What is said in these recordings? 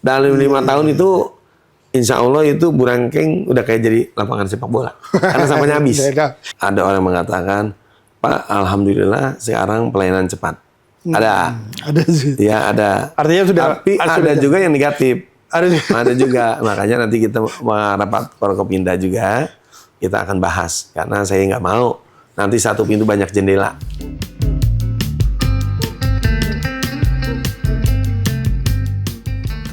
Dalam 5 tahun itu, insya Allah itu Burangkeng udah kayak jadi lapangan sepak bola. Karena sampahnya habis. Ada orang mengatakan, Pak, alhamdulillah sekarang pelayanan cepat. Ada. Ada sih. Ya ada. Artinya sudah. Tapi ada juga yang negatif. Ada juga. Makanya nanti kita rapat Forkopimda juga, kita akan bahas. Karena saya nggak mau nanti satu pintu banyak jendela.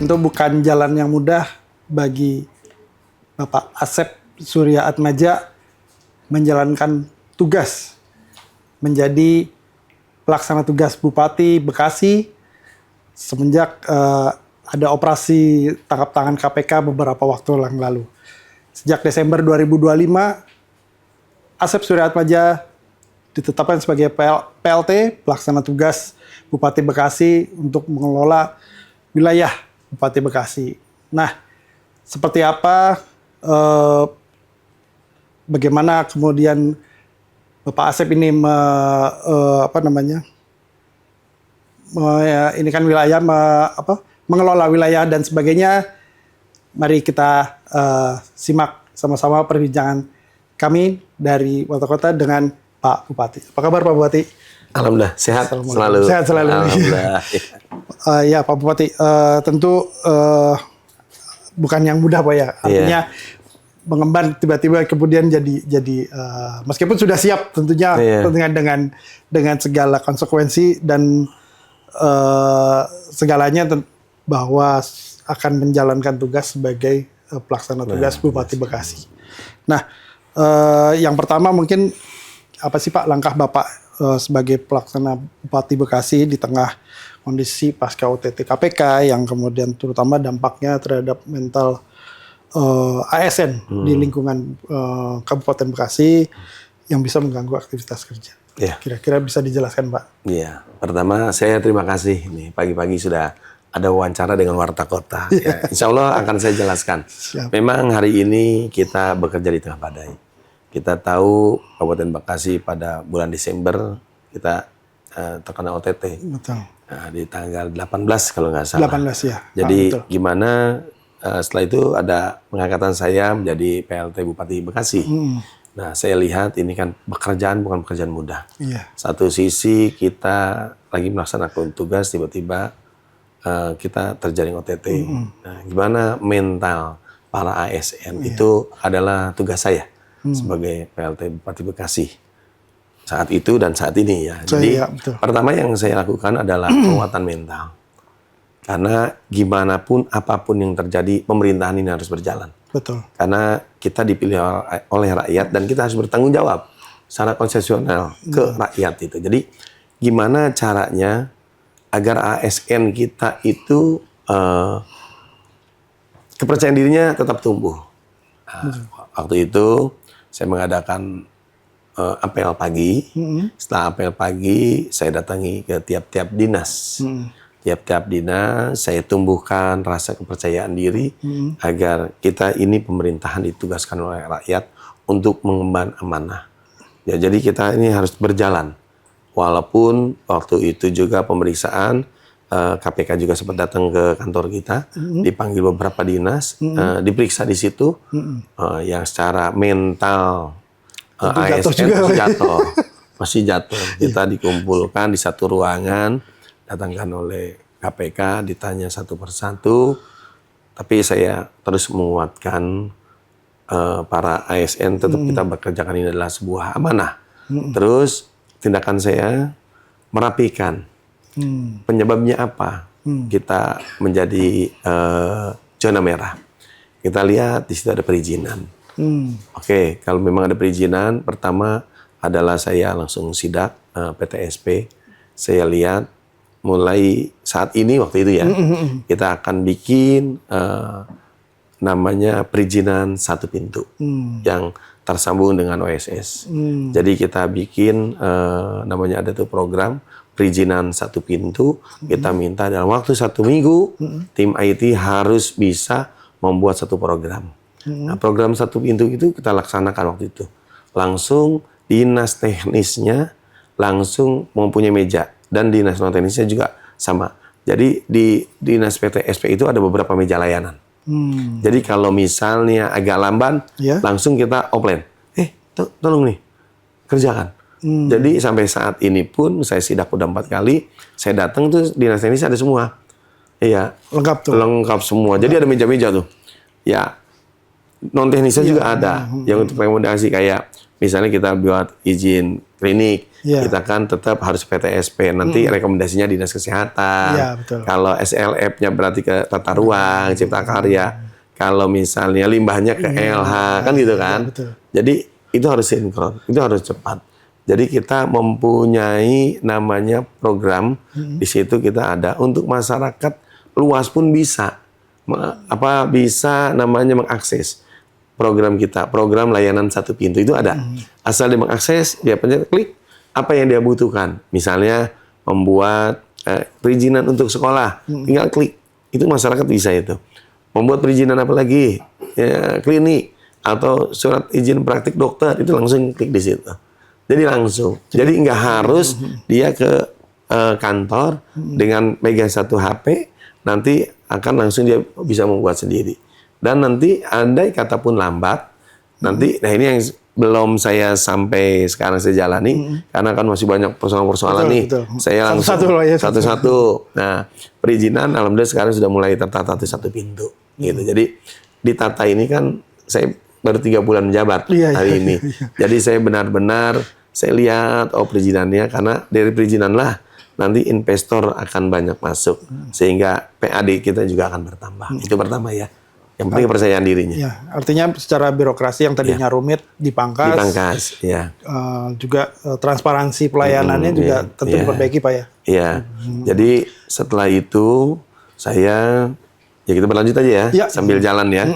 Tentu bukan jalan yang mudah bagi Bapak Asep Surya Atmaja menjalankan tugas menjadi pelaksana tugas Bupati Bekasi semenjak ada operasi tangkap tangan KPK beberapa waktu yang lalu. Sejak Desember 2025, Asep Surya Atmaja ditetapkan sebagai PLT, pelaksana tugas Bupati Bekasi untuk mengelola wilayah Bupati Bekasi. Nah, seperti apa, bagaimana kemudian Bapak Asep ini ini kan wilayah, mengelola wilayah dan sebagainya. Mari kita simak sama-sama perbincangan kami dari Wata Kota dengan Pak Bupati. Apa kabar Pak Bupati? Alhamdulillah, sehat selalu. Sehat selalu. Alhamdulillah. Ya Pak Bupati, tentu bukan yang mudah Pak ya. Artinya mengemban tiba-tiba kemudian jadi meskipun sudah siap tentunya dengan segala konsekuensi dan segalanya bahwa akan menjalankan tugas sebagai pelaksana tugas Bupati Bekasi. Nah, yang pertama mungkin apa sih Pak langkah Bapak sebagai pelaksana Bupati Bekasi di tengah kondisi pasca OTT KPK yang kemudian terutama dampaknya terhadap mental ASN di lingkungan Kabupaten Bekasi yang bisa mengganggu aktivitas kerja. Kira-kira bisa dijelaskan Pak? Iya, pertama saya terima kasih nih pagi-pagi sudah ada wawancara dengan Warta Kota. Ya, insya Allah akan saya jelaskan. Siap. Memang hari ini kita bekerja di tengah badai. Kita tahu Kabupaten Bekasi pada bulan Desember kita terkena OTT. Betul. Nah, di tanggal 18 kalau nggak salah. 18 ya. Jadi gimana setelah itu ada pengangkatan saya menjadi PLT Bupati Bekasi. Nah, saya lihat ini kan pekerjaan bukan pekerjaan mudah. Iya. Satu sisi kita lagi melaksanakan tugas, tiba-tiba kita terjaring OTT. Nah, gimana mental para ASN itu adalah tugas saya sebagai PLT Bupati Bekasi saat itu dan saat ini ya. Jadi pertama yang saya lakukan adalah penguatan mental. Karena gimana pun apapun yang terjadi pemerintahan ini harus berjalan. Betul. Karena kita dipilih oleh rakyat dan kita harus bertanggung jawab secara konstitusional ke rakyat itu. Jadi gimana caranya agar ASN kita itu kepercayaan dirinya tetap tumbuh. Nah, waktu itu saya mengadakan apel pagi. Setelah apel pagi, saya datangi ke tiap-tiap dinas. Tiap-tiap dinas, saya tumbuhkan rasa kepercayaan diri agar kita ini pemerintahan ditugaskan oleh rakyat untuk mengemban amanah. Ya, jadi kita ini harus berjalan. Walaupun waktu itu juga pemeriksaan, KPK juga sempat datang ke kantor kita, dipanggil beberapa dinas, diperiksa di situ, yang secara mental ASN masih jatuh. Kita dikumpulkan di satu ruangan, datangkan oleh KPK, ditanya satu persatu, tapi saya terus menguatkan para ASN tetap kita bekerjakan ini adalah sebuah amanah. Terus tindakan saya merapikan. Penyebabnya apa? Kita menjadi zona merah. Kita lihat di situ ada perizinan. Oke, kalau memang ada perizinan, pertama adalah saya langsung sidak PTSP. Saya lihat mulai saat ini waktu itu ya, kita akan bikin namanya perizinan satu pintu yang tersambung dengan OSS. Jadi kita bikin namanya ada tuh program perizinan satu pintu. Kita minta dalam waktu 1 minggu tim IT harus bisa membuat satu program. Nah, program satu pintu itu kita laksanakan waktu itu. Langsung dinas teknisnya langsung mempunyai meja dan dinas non teknisnya juga sama Jadi di Dinas PTSP itu ada beberapa meja layanan. Jadi kalau misalnya agak lamban, Ya. langsung kita offline. Tolong nih, kerjakan. Jadi sampai saat ini pun saya sidak udah 4 kali, saya datang tuh dinas teknis ada semua. Iya. Lengkap tuh. Lengkap semua. Jadi ada meja-meja tuh. Ya, non teknisnya juga ada. Yang untuk rekomendasi kayak misalnya kita buat izin klinik, Iya. kita kan tetap harus PTSP. Nanti rekomendasinya dinas kesehatan. Iya, betul. Kalau SLF-nya berarti ke tata ruang, cipta karya. Kalau misalnya limbahnya ke LH, kan gitu kan. betul. Jadi itu harus sinkron, itu harus cepat. Jadi kita mempunyai namanya program, di situ kita ada untuk masyarakat luas pun bisa bisa namanya mengakses program kita, program layanan satu pintu itu ada. Asal dia mengakses, dia pencet klik apa yang dia butuhkan. Misalnya membuat perizinan untuk sekolah, tinggal klik. Itu masyarakat bisa itu. Membuat perizinan apa lagi? Klinik atau surat izin praktik dokter, itu langsung klik di situ. Jadi langsung. Jadi nggak harus dia ke kantor dengan megang satu HP, nanti akan langsung dia bisa membuat sendiri. Dan nanti andai kata pun lambat, nanti, nah ini yang belum saya sampai sekarang saya jalani, karena kan masih banyak persoalan-persoalan nih. Betul. Saya langsung Satu-satu. Nah, perizinan alhamdulillah sekarang sudah mulai tertata satu pintu. Gitu. Jadi ditata ini kan saya baru 3 bulan menjabat hari ini. Jadi saya benar-benar saya lihat perizinannya, karena dari perizinan lah nanti investor akan banyak masuk sehingga PAD kita juga akan bertambah. Itu pertama ya. Yang penting kepercayaan dirinya. Ya, artinya secara birokrasi yang tadinya rumit dipangkas. Dipangkas, ya. Juga transparansi pelayanannya juga tentu diperbaiki, Pak ya. Iya. Jadi setelah itu saya kita berlanjut aja ya, sambil jalan ya.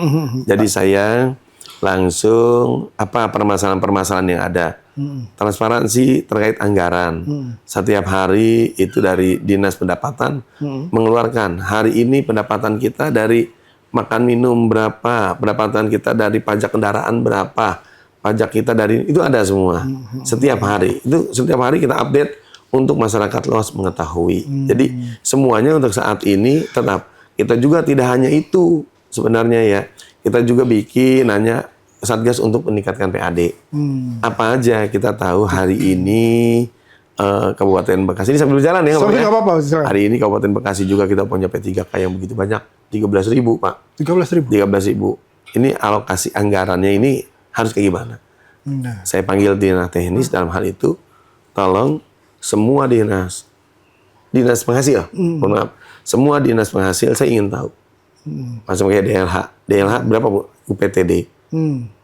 Jadi saya langsung permasalahan-permasalahan yang ada. Transparansi terkait anggaran. Setiap hari itu dari Dinas Pendapatan mengeluarkan. Hari ini pendapatan kita dari makan minum berapa, pendapatan kita dari pajak kendaraan berapa, pajak kita dari itu ada semua. Setiap hari. Itu setiap hari kita update untuk masyarakat luas mengetahui. Jadi semuanya untuk saat ini tetap. Kita juga tidak hanya itu sebenarnya ya. Kita juga bikin Satgas untuk meningkatkan PAD. Apa aja kita tahu hari ini Kabupaten Bekasi ini sambil berjalan ya. Sambil nggak apa-apa. Hari ini Kabupaten Bekasi juga kita punya P3K yang begitu banyak, 13.000 Pak. 13.000. 13.000. Ini alokasi anggarannya ini harus kayak gimana? Saya panggil dinas teknis dalam hal itu, tolong semua dinas penghasil, maaf, semua dinas penghasil saya ingin tahu. Macam kayak DLH berapa Bu? UPTD.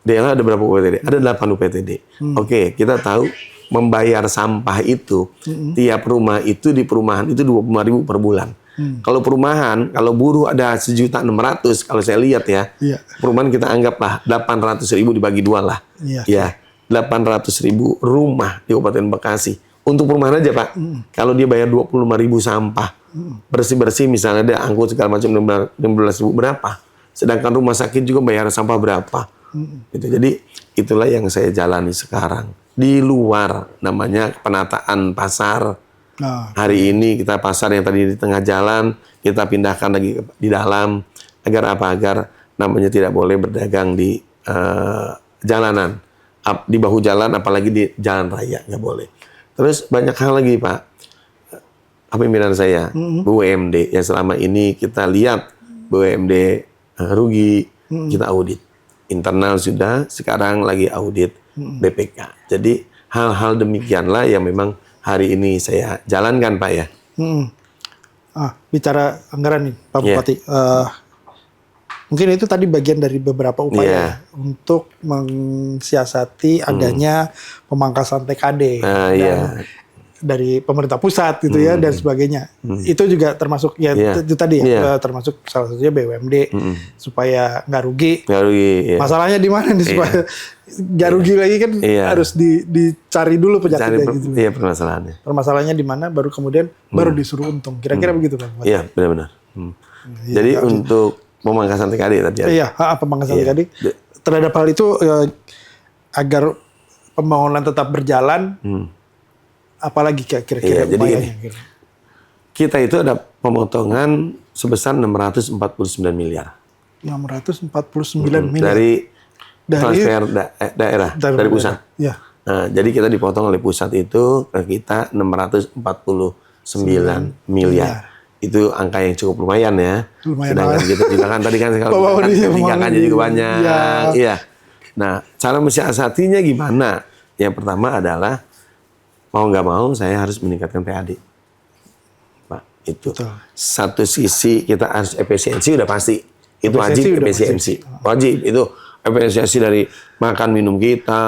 DLH ada berapa UPTD? Ada 8 UPTD. Oke, kita tahu membayar sampah itu, tiap rumah itu di perumahan itu 25.000 per bulan. Kalau perumahan, kalau buruh ada 1.600.000, kalau saya lihat ya, perumahan kita anggaplah 800.000 dibagi 2 lah. Ya, 800.000 rumah di Kabupaten Bekasi. Untuk perumahan aja Pak, kalau dia bayar 25.000 sampah, bersih-bersih misalnya dia angkut segala macam 16.000 berapa? Sedangkan rumah sakit juga bayar sampah berapa? Gitu. Jadi itulah yang saya jalani sekarang. Di luar namanya penataan pasar. Hari ini kita pasar yang tadi di tengah jalan, kita pindahkan lagi di dalam. Agar apa? Agar namanya tidak boleh berdagang di jalanan. Di bahu jalan, apalagi di jalan raya, nggak boleh. Terus banyak hal lagi Pak. Pimpinan saya, BUMD, yang selama ini kita lihat BUMD rugi, kita audit. Internal sudah, sekarang lagi audit BPK. Jadi hal-hal demikianlah yang memang hari ini saya jalankan Pak ya. Bicara anggaran nih Pak Bupati. Mungkin itu tadi bagian dari beberapa upaya untuk mensiasati adanya pemangkasan TKD dari pemerintah pusat gitu ya dan sebagainya. Itu juga termasuk itu tadi termasuk salah satunya BUMD supaya nggak rugi. Masalahnya di mana nih supaya nggak rugi lagi kan harus dicari dulu penyakitnya gitu. Iya, permasalahannya. Permasalahannya di mana baru kemudian baru disuruh untung. Kira-kira begitu kan? Iya, benar-benar. Jadi untuk pemangkasan TKD tadi. Iya, pemangkasan TKD. Terhadap hal itu agar pembangunan tetap berjalan, apalagi kira-kira jadi kita itu ada pemotongan sebesar 649 miliar. 649 miliar. Dari transfer daerah, dari pusat. Ya. Nah, jadi kita dipotong oleh pusat itu ke kita 649 miliar. Itu angka yang cukup lumayan ya. Lumayan Sedangkan kita juga kan tadi kan kalau tingkatannya juga banyak. Iya. Nah, cara mensiasatinya gimana? Yang pertama adalah mau nggak mau saya harus meningkatkan PAD. Pak, itu. Betul. Satu sisi kita harus efisiensi udah pasti. Itu wajib efisiensi. Pasti. Wajib itu efisiensi dari makan minum kita,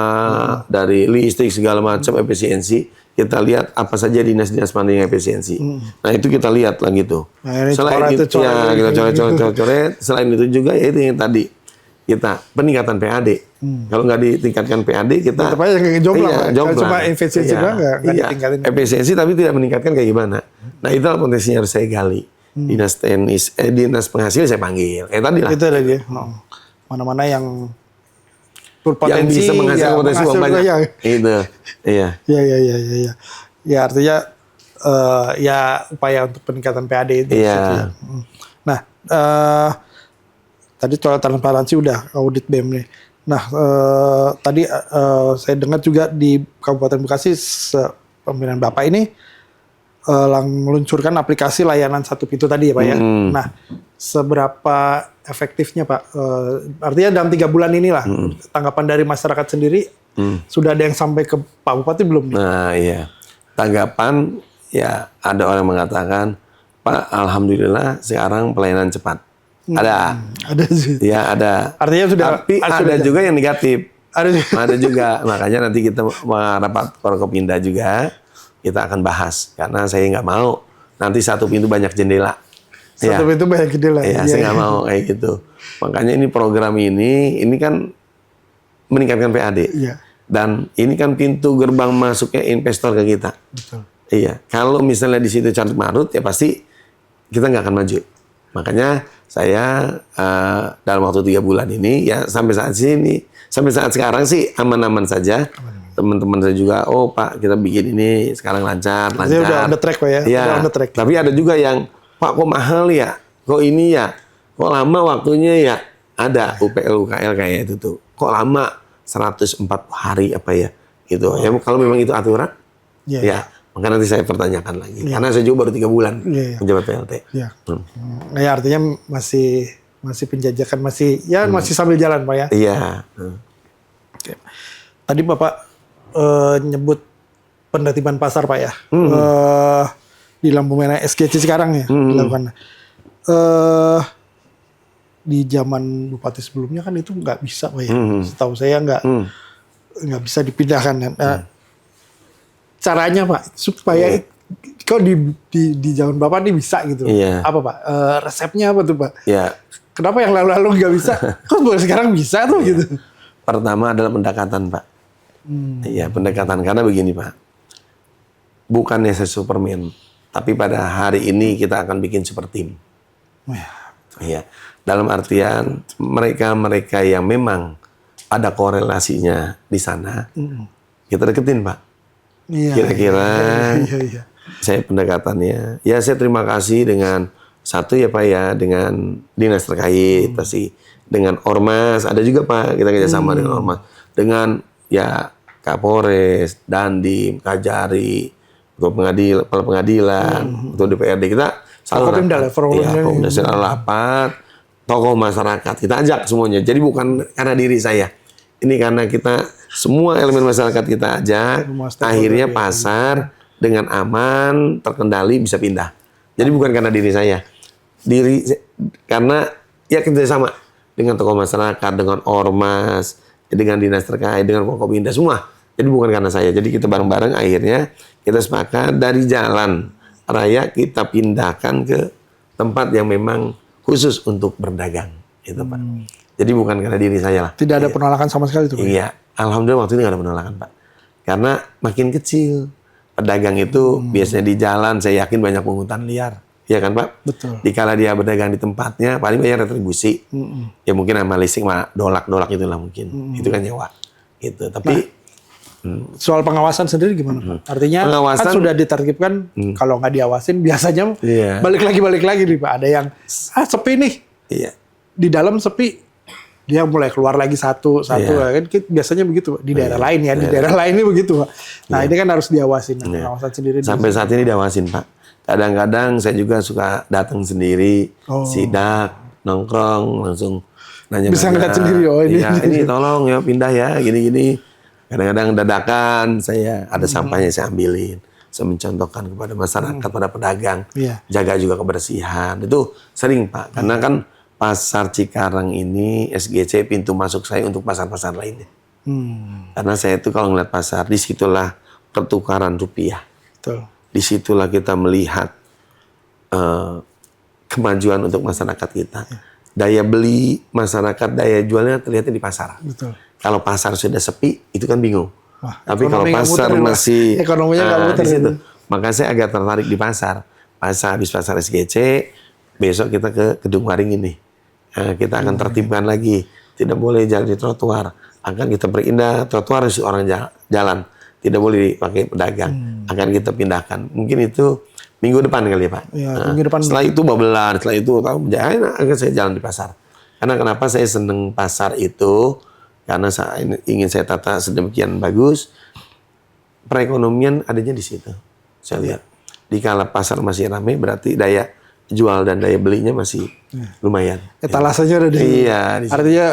dari listrik segala macam efisiensi. Kita lihat apa saja dinas-dinas mana yang efisiensi. Nah itu kita lihat lah gitu. Nah, selain itu, ya kita coret-coret. Selain itu juga ya itu yang tadi kita peningkatan PAD. Kalau nggak ditingkatkan PAD kita tetap aja jomplang. Jomplang. Cuma efisiensi doang nggak ditingkatin. Efisiensi tapi tidak meningkatkan kayak gimana. Nah itu potensinya harus saya gali. Dinas teknis, dinas penghasil saya panggil. Kayak tadi lah. Itu ada dia. Mana-mana yang berpotensi yang bisa menghasilkan potensi uang banyak. Ya. Itu. Iya. Ya. Ya artinya ya upaya untuk peningkatan PAD itu. Iya. Nah, tadi soal transparansi udah audit BEM nih. Nah, tadi saya dengar juga di Kabupaten Bekasi pemimpinan Bapak ini meluncurkan aplikasi layanan satu pintu tadi ya Pak ya. Nah, seberapa efektifnya Pak? Artinya dalam 3 bulan inilah tanggapan dari masyarakat sendiri sudah ada yang sampai ke Pak Bupati belum nih? Nah iya, tanggapan ya ada orang mengatakan Pak alhamdulillah sekarang pelayanan cepat. Ada sih. Ya ada. Artinya sudah. Tapi ada juga yang negatif. Ada juga. Makanya nanti kita rapat Forkopimda juga kita akan bahas karena saya nggak mau nanti satu pintu banyak jendela. Satu pintu banyak jendela. Ya, saya nggak mau kayak gitu. Makanya ini program ini kan meningkatkan PAD. Iya. Dan ini kan pintu gerbang masuknya investor ke kita. Betul. Iya. Kalau misalnya di situ carut marut ya pasti kita nggak akan maju. Makanya saya dalam waktu 3 bulan ini ya sampai saat sekarang sih aman-aman saja. Teman-teman saya juga, oh Pak kita bikin ini sekarang lancar. Udah on the track Pak ya? Iya. Udah on the track. Tapi ada juga yang Pak kok mahal ya, kok ini ya, kok lama waktunya ya. Ada UPL kayak itu tuh, kok lama 104 hari apa ya gitu. Ya kalau memang itu aturan, ya maka nanti saya pertanyakan lagi. Karena saya juga baru 3 bulan menjabat PLT. Iya. Nah, ya artinya masih penjajakan masih sambil jalan Pak ya. Iya. Oke. Tadi Bapak nyebut penertiban pasar Pak ya. Di lampu merah SGC sekarang ya dilakukan. Di zaman bupati sebelumnya kan itu nggak bisa Pak ya. Setahu saya nggak bisa dipindahkan. Caranya Pak supaya kok di zaman Bapak ini bisa gitu. Apa Pak? Resepnya apa tuh Pak? Iya. Kenapa yang lalu-lalu nggak bisa? Kok baru sekarang bisa tuh gitu? Pertama adalah pendekatan Pak. Iya pendekatan karena begini Pak, bukannya saya Superman, tapi pada hari ini kita akan bikin super team. Iya, dalam artian mereka yang memang ada korelasinya di sana, kita deketin Pak. Kira-kira saya pendekatannya, ya saya terima kasih dengan satu ya Pak ya dengan dinas terkait pasti dengan Ormas ada juga Pak kita kerjasama dengan Ormas dengan ya Kapolres, Dandim, Kajari, Ketua Pengadilan, Ketua DPRD kita selalu rapat, tokoh masyarakat kita ajak semuanya. Jadi bukan karena diri saya, ini karena kita semua elemen masyarakat kita ajak. Akhirnya pasar dengan aman, terkendali bisa pindah. Jadi bukan karena diri saya, karena ya kerjasama dengan tokoh masyarakat, dengan Ormas, dengan dinas terkait, dengan Forkopimda semua. Jadi bukan karena saya. Jadi kita bareng-bareng akhirnya kita sepakat dari jalan raya kita pindahkan ke tempat yang memang khusus untuk berdagang. Itu Pak. Jadi bukan karena diri saya lah. Tidak ada penolakan sama sekali tuh Pak? Iya. Alhamdulillah waktu ini nggak ada penolakan Pak. Karena makin kecil. Pedagang itu biasanya di jalan saya yakin banyak pungutan liar. Iya kan Pak? Betul. Dikala dia berdagang di tempatnya paling banyak retribusi. Ya mungkin sama listrik dolak-dolak itulah mungkin. Itu kan nyewa. Gitu. Tapi Soal pengawasan sendiri gimana Pak? Artinya Pengawasan- kan sudah ditertibkan kalau nggak diawasin biasanya Iya. balik lagi nih Pak. Ada yang sepi nih Iya. di dalam sepi, dia mulai keluar lagi satu Iya. kan biasanya begitu Pak. Di daerah lain ya, di daerah lain ini begitu Pak. Nah ini kan harus diawasin. Nah, pengawasan sendiri. Sampai saat ini diawasin Pak. Kadang-kadang saya juga suka datang sendiri, sidak, nongkrong, langsung nanya. Bisa ngeliat sendiri, oh ini. Iya, ini tolong ya pindah ya, gini-gini. Kadang-kadang dadakan saya ada sampahnya saya ambilin. Saya mencontohkan kepada masyarakat, pada pedagang, Iya. jaga juga kebersihan. Itu sering Pak, karena kan pasar Cikarang ini SGC pintu masuk saya untuk pasar-pasar lainnya. Karena saya itu kalau ngeliat pasar, disitulah pertukaran rupiah. Betul. Disitulah kita melihat kemajuan untuk masyarakat kita. Daya beli masyarakat, daya jualnya terlihatnya di pasar. Betul. Kalau pasar sudah sepi, itu kan bingung. Wah, Tapi kalau ekonomi nggak pasar muter, Pak. masih Ekonominya nggak muter, di situ. ya. Maka saya agak tertarik di pasar. Habis pasar SGC, besok kita ke Gedung Waringin nih. Kita akan tertibkan lagi. Tidak boleh jalan di trotoar. Akan kita perindah trotoar harus orang jalan. Tidak boleh dipakai pedagang. Akan kita pindahkan. Mungkin itu minggu depan kali ya Pak. Ya, minggu depan. Setelah itu babelan, setelah itu akan saya jalan di pasar. Karena kenapa saya seneng pasar itu? Karena ingin saya tata sedemikian bagus, perekonomian adanya di situ. Saya lihat. Di kala pasar masih ramai, berarti daya jual dan daya belinya masih lumayan. Etalasenya ada di situ. Iya, di situ. Artinya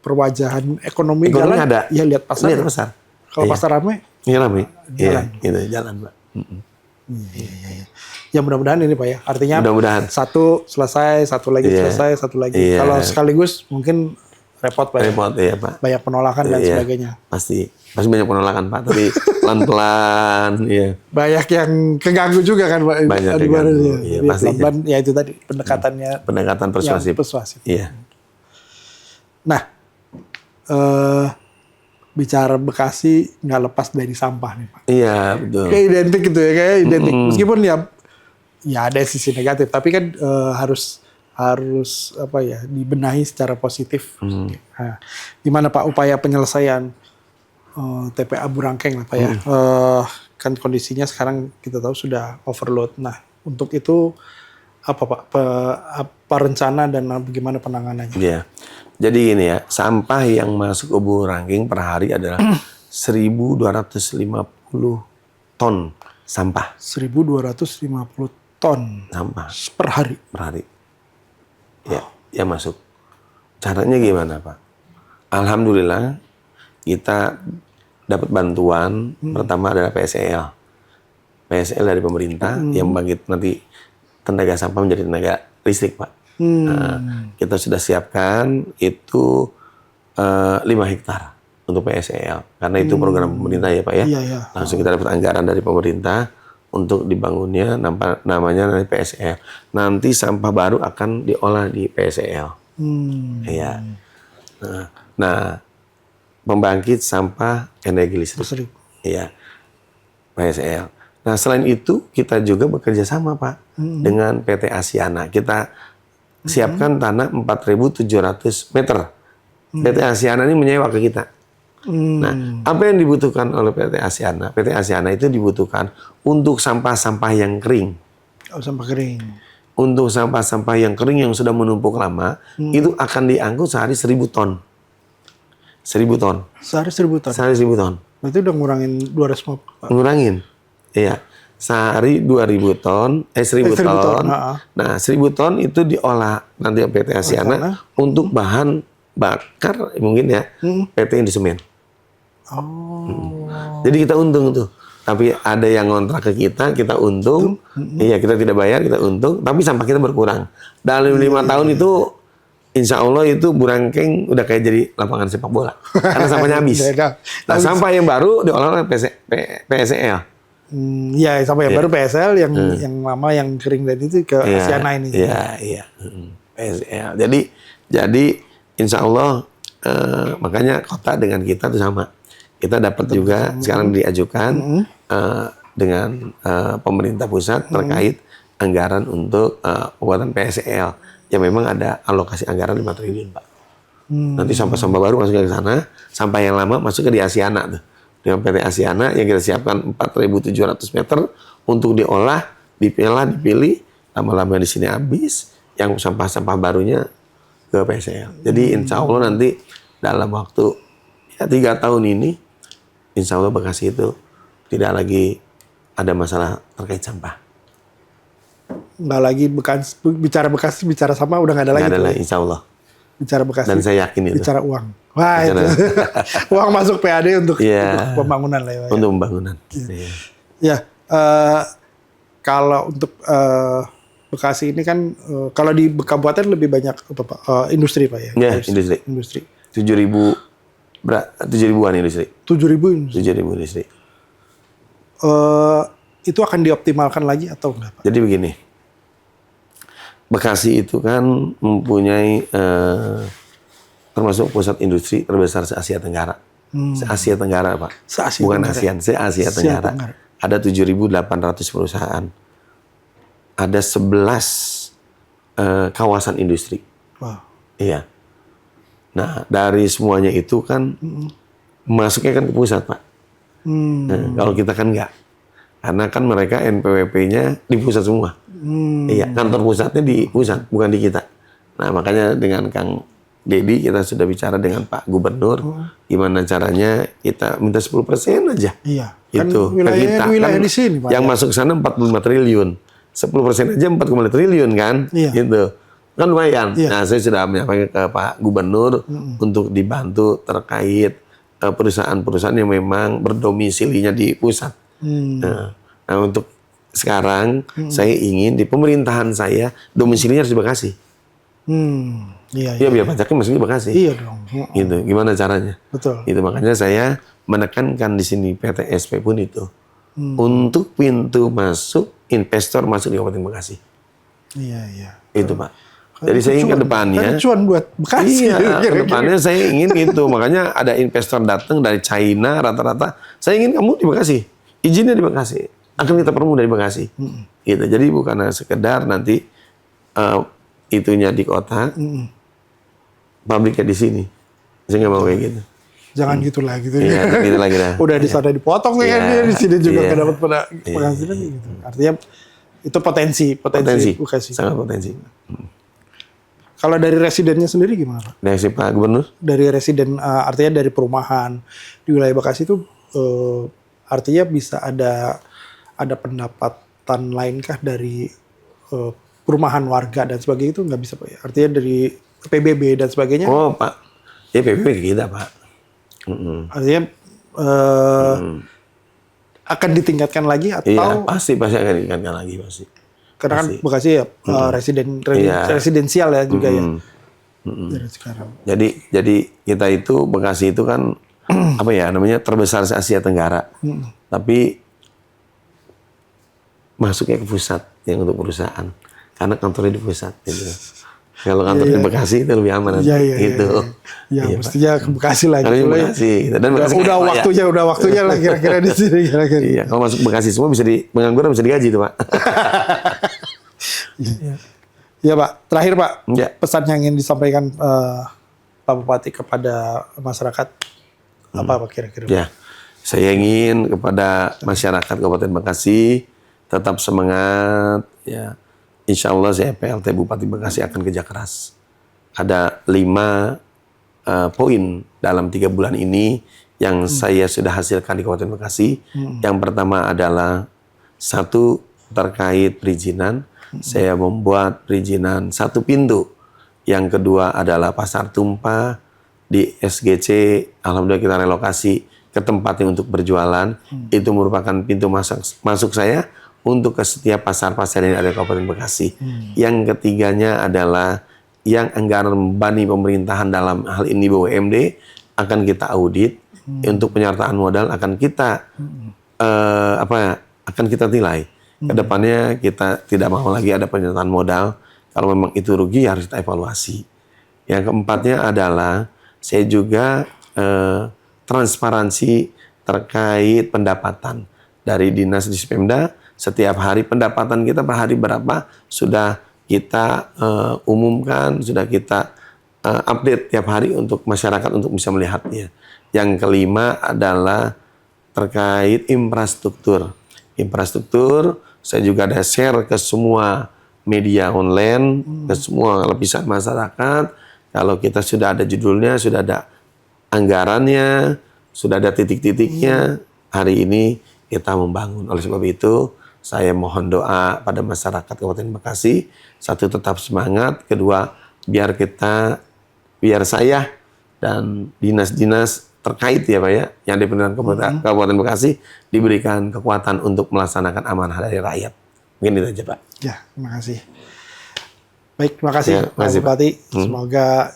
perwajahan ekonomi Ekonomi jalan, ada. ya lihat pasar. Lihat pasar. Kalau Iya. pasar ramai, Ini ramai. Iya, Jalan. gitu, jalan Pak. ya mudah-mudahan ini Pak ya. Artinya Mudah-mudahan. satu selesai, satu lagi Iya. selesai, satu lagi. Iya. Kalau sekaligus mungkin repot Pak ya. Repot ya Pak. Banyak penolakan dan Iya. sebagainya. Pasti banyak penolakan Pak, tapi pelan-pelan. Iya. Banyak yang keganggu juga kan Pak. Banyak Di mana keganggu, ya. iya, Jadi pasti. pelan-pelan, ya itu tadi pendekatannya Pendekatan persuasif. yang persuasif. Iya. Nah, bicara Bekasi nggak lepas dari sampah nih Pak. Iya, betul. Kayak identik gitu ya, kayak identik. Meskipun ya ada sisi negatif, tapi kan harus apa ya, dibenahi secara positif. Nah, gimana Pak upaya penyelesaian TPA Burangkeng lah Pak ya? Kan kondisinya sekarang kita tahu sudah overload. Nah, untuk itu apa Pak? Apa rencana dan bagaimana penanganannya? Iya. Jadi gini ya, sampah yang masuk ke Burangkeng per hari adalah 1.250 ton sampah. 1.250 ton Sampah per hari. per hari. Ya, yang masuk. Caranya gimana Pak? Alhamdulillah kita dapat bantuan. Pertama adalah PSEL. PSEL dari pemerintah yang membangkit nanti tenaga sampah menjadi tenaga listrik Pak. Nah, kita sudah siapkan itu 5 hektar untuk PSEL. Karena itu program pemerintah ya Pak ya. Iya, iya. Langsung kita dapat anggaran dari pemerintah untuk dibangunnya namanya nanti PSEL. Nanti sampah baru akan diolah di PSEL. Iya. Nah, pembangkit sampah energi listrik. Listrik. Iya. PSEL. Nah, selain itu kita juga bekerja sama Pak dengan PT Asiana. Kita siapkan tanah 4.700 meter. PT Asiana ini menyewa ke kita. Nah, apa yang dibutuhkan oleh PT Asiana? PT Asiana itu dibutuhkan untuk sampah-sampah yang kering. Oh, sampah kering. Untuk sampah-sampah yang kering yang sudah menumpuk lama, itu akan diangkut sehari 1.000 ton. 1.000 ton. Sehari 1.000 ton. Sehari 1.000 ton. Berarti udah ngurangin 250 Pak. Ngurangin. Iya. Sehari 2.000 ton, 1.000 1.000 ton. ton, Nah, 1.000 ton itu diolah nanti PT Asiana untuk bahan bakar mungkin ya PT Indosemen. Jadi kita untung tuh. Tapi ada yang ngontrak ke kita untung. Iya, kita tidak bayar, kita untung. Tapi sampah kita berkurang. Dalam 5 tahun itu, insya Allah itu Burangkeng udah kayak jadi lapangan sepak bola. Karena sampahnya habis. Nah, sampah yang baru diolah oleh PSEL. Iya, sampai yang baru PSL, yang lama yang kering tadi itu ke Asiana ini. Iya. PSL. Jadi insya Allah makanya kota dengan kita itu sama. Kita dapat juga sekarang diajukan dengan pemerintah pusat terkait anggaran untuk pembuatan PSL. Ya memang ada alokasi anggaran 5 triliun Pak. Nanti sampah-sampah baru masuk ke sana, sampah yang lama masuk ke di Asiana tuh. dengan PT Asiana yang kita siapkan 4.700 meter untuk diolah, dipilah, dipilih, lama-lama di sini habis, yang sampah-sampah barunya ke PSL. Jadi insya Allah nanti dalam waktu ya 3 tahun ini, insya Allah Bekasi itu tidak lagi ada masalah terkait sampah. Nggak lagi Bekasi, bicara sampah udah nggak ada lagi. Nggak ada tuh. lagi, insya Allah. Bicara Bekasi. Dan saya yakin itu. Bicara uang. Wah itu. Uang masuk PAD untuk pembangunan lah ya. Untuk pembangunan. Iya. Ya, kalau untuk Bekasi ini kan kalau di kabupaten lebih banyak apa Pak? Industri Pak ya? Ya, industri. 7.000-an industri. 7.000 industri. 7.000 industri. Itu akan dioptimalkan lagi atau enggak Pak? Jadi begini, Bekasi itu kan mempunyai termasuk pusat industri terbesar se-Asia Tenggara. Se-Asia Tenggara Pak. Bukan ASEAN, se-Asia Tenggara. Ada 7.800 perusahaan. Ada 11 kawasan industri. Wow. Iya. Nah, dari semuanya itu kan masuknya kan ke pusat, Pak. Nah, kalau kita kan enggak. Karena kan mereka NPWP-nya di pusat semua. Iya, kantor pusatnya di pusat, bukan di kita. Nah, makanya dengan Kang Dedi kita sudah bicara dengan Pak Gubernur, gimana caranya kita minta 10% aja. Iya. Itu kan wilayah kan di sini, Pak. yang masuk sana 45 triliun. 10% aja 4,5 triliun kan? Iya. Gitu. Kan lumayan. Iya. Nah, saya sudah menyampaikan ke Pak Gubernur untuk dibantu terkait perusahaan-perusahaan yang memang berdomisilinya di pusat. Nah, untuk sekarang saya ingin di pemerintahan saya domisilinya harus di Bekasi. Iya, Ya biar pajaknya masuk di Bekasi. Iya dong. Gitu. Gimana caranya? Betul. Itu makanya saya menekankan di sini PT SP pun itu untuk pintu masuk investor masuk di Kabupaten Bekasi. Iya. Itu Pak. Jadi saya ingin ke depannya. Cuan buat Bekasi. Iya, ke depannya saya ingin itu. Makanya ada investor datang dari China rata-rata. Saya ingin kamu di Bekasi. Izinnya di Bekasi. Akan kita permudah di Bekasi. Gitu. Jadi bukan sekedar nanti itunya di kota, pabriknya di sini. Saya nggak mau kayak gitu. Jangan gitu lah gitu. Iya, gitu lagi dah. Udah di sana dipotong kan di sini juga nggak dapat penghasilan gitu. Artinya itu potensi Bekasi. Sangat potensi. Kalau dari residennya sendiri gimana Pak? Dari si Pak Gubernur? Dari residen, artinya dari perumahan di wilayah Bekasi itu artinya bisa ada pendapatan lainkah dari perumahan warga dan sebagainya itu nggak bisa Pak ya? Artinya dari PBB dan sebagainya? Oh Pak, ya PBB kita Pak. Artinya akan ditingkatkan lagi atau? Iya pasti akan ditingkatkan lagi pasti. Karena kan Bekasi ya residensial ya juga ya. Dari sekarang. Jadi kita itu Bekasi itu kan apa ya namanya terbesar se Asia Tenggara. Tapi masuknya ke pusat yang untuk perusahaan. Karena kantornya di pusat gitu. Kalau kantor di Bekasi itu lebih aman gitu. Iya, mestinya ke Bekasi lah gitu. Bekasi. Dan Bekasi udah waktunya lah kira-kira di sini kira-kira. Iya, kalau masuk Bekasi semua bisa pengangguran bisa digaji tuh, Pak. Iya, Pak. Terakhir, Pak. Ya. Pesan yang ingin disampaikan Pak Bupati kepada masyarakat apa Pak kira-kira? Ya. Saya ingin kepada masyarakat Kabupaten Bekasi tetap semangat ya. Insya Allah saya PLT Bupati Bekasi akan kerja keras. Ada 5 poin dalam 3 bulan ini yang saya sudah hasilkan di Kabupaten Bekasi. Yang pertama adalah 1 terkait perizinan. Saya membuat perizinan 1 pintu. Yang kedua adalah pasar tumpah di SGC. Alhamdulillah kita relokasi ke tempatnya untuk berjualan. Itu merupakan pintu masuk saya untuk ke setiap pasar-pasar yang ada di Kabupaten Bekasi. Yang ketiganya adalah yang anggaran membebani pemerintahan dalam hal ini BUMD akan kita audit. Untuk penyertaan modal akan kita akan kita nilai. Kedepannya kita tidak mau lagi ada penyertaan modal. Kalau memang itu rugi harus kita evaluasi. Yang keempatnya adalah saya juga transparansi terkait pendapatan dari Dinas Dispemda. Setiap hari pendapatan kita per hari berapa sudah kita umumkan, sudah kita update tiap hari untuk masyarakat untuk bisa melihatnya. Yang kelima adalah terkait infrastruktur. Infrastruktur, saya juga ada share ke semua media online, ke semua lapisan masyarakat. Kalau kita sudah ada judulnya, sudah ada anggarannya, sudah ada titik-titiknya, hari ini kita membangun. Oleh sebab itu, saya mohon doa pada masyarakat Kabupaten Bekasi. Satu, tetap semangat. Kedua, biar saya dan dinas-dinas terkait ya Pak ya, yang di pemerintahan Kabupaten Bekasi diberikan kekuatan untuk melaksanakan amanah dari rakyat. Mungkin itu aja Pak. Ya, terima kasih. Baik, terima kasih Ya, Pak kasih, Bupati. Semoga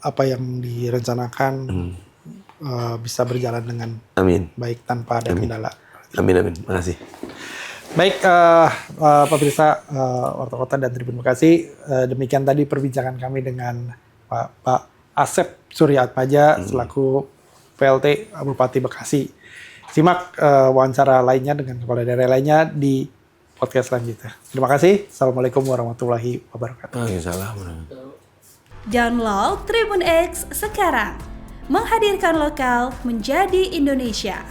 apa yang direncanakan bisa berjalan dengan Amin. baik tanpa ada kendala. Amin, amin. Terima kasih. Baik, pemirsa Warta Kota dan Tribun Bekasi, demikian tadi perbincangan kami dengan Pak Asep Surya Atmaja selaku PLT Bupati Bekasi. Simak wawancara lainnya dengan kepala daerah lainnya di podcast selanjutnya. Terima kasih. Assalamualaikum warahmatullahi wabarakatuh. Waalaikumsalam. Download Tribun X sekarang. Menghadirkan lokal menjadi Indonesia.